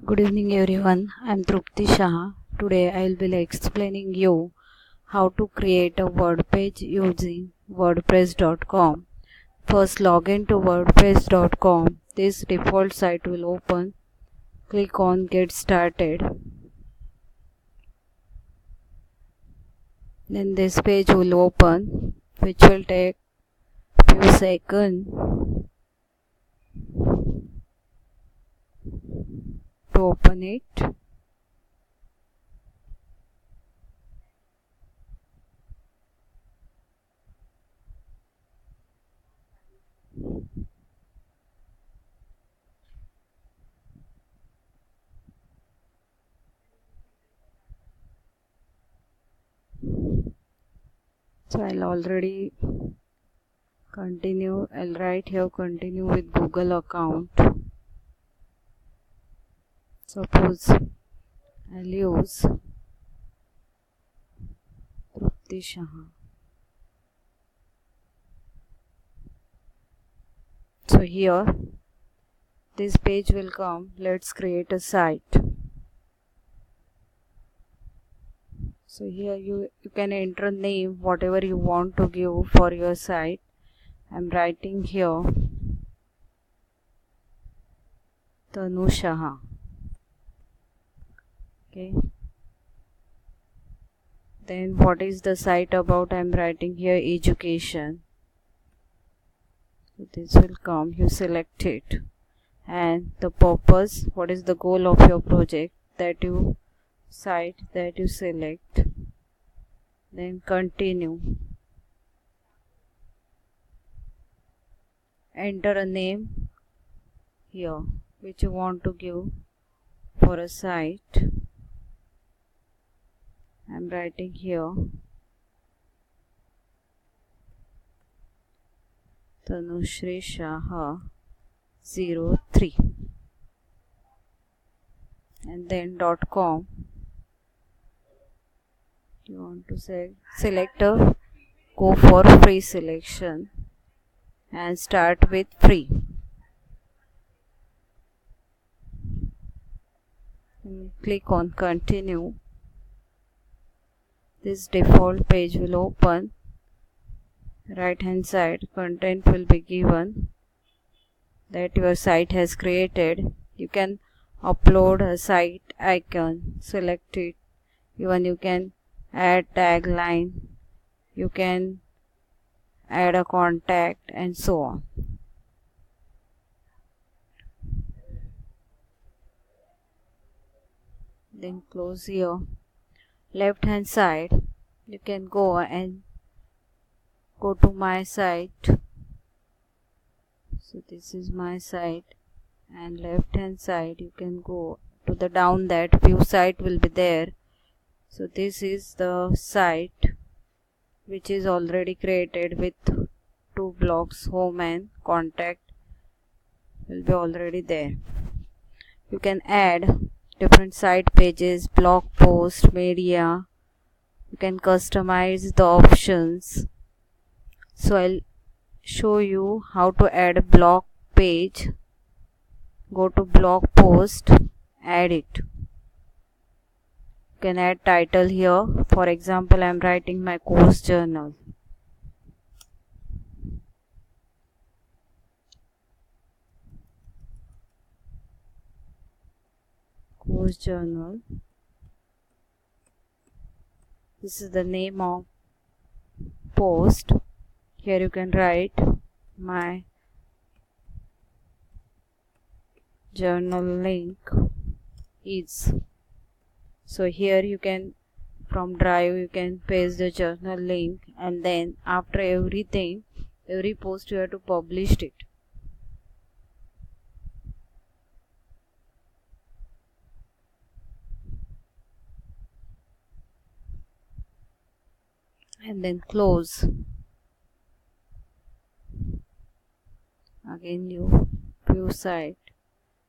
Good evening everyone, I am Trupti Shah. Today I will be explaining you how to create a word page using wordpress.com. First log in to wordpress.com. This default site will open. Click on get started. Then this page will open, which will take few seconds to open it. So I'll write here continue with Google account. Suppose I'll use Trupti Shah. So here this page will come. Let's create a site. So here you can enter name whatever you want to give for your site. I'm writing here Tanu Shah. Okay. Then what is the site about? I'm writing here education. So this will come. You select it. And the purpose, what is the goal of your project, that you select. Then continue. Enter a name here which you want to give for a site. I'm writing here Tanushri Shah 03 and then .com. You want to select go for free selection and start with free. And click on continue. This default page will open. Right hand side content will be given that your site has created. You can upload a site icon, select it. Even you can add tagline, you can add a contact and so on. Then close here. Left hand side you can go to my site. So this is my site, and left hand side you can go to the down, that view site will be there. So this is the site which is already created with two blocks, home and contact will be already there. You can add different site pages, blog post, media. You can customize the options. So I'll show you how to add a blog page. Go to blog post, add it. You can add title here. For example, I'm writing my course journal. Course journal. This is the name of post. Here you can write my journal link is. So here you can, from Drive, you can paste the journal link, and then after every post you have to publish it. And then close. Again you view site.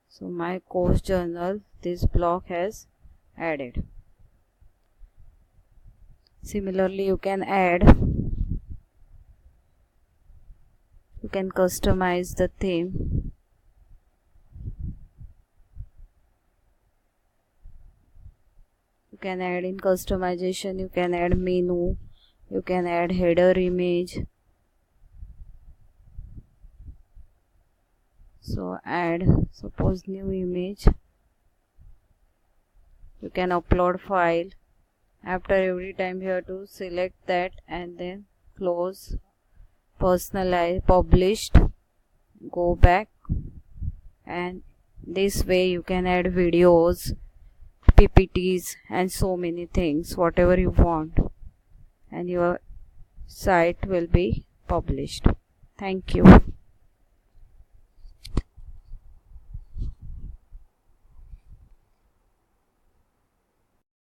So my course journal, this block has added. Similarly you can customize the theme. You can add in customization, you can add menu, you can add header image. So add, suppose, new image. You can upload file. After every time you have to select that and then close, personalize, published, go back, and this way you can add videos, PPTs and so many things, whatever you want, and your site will be published. Thank you.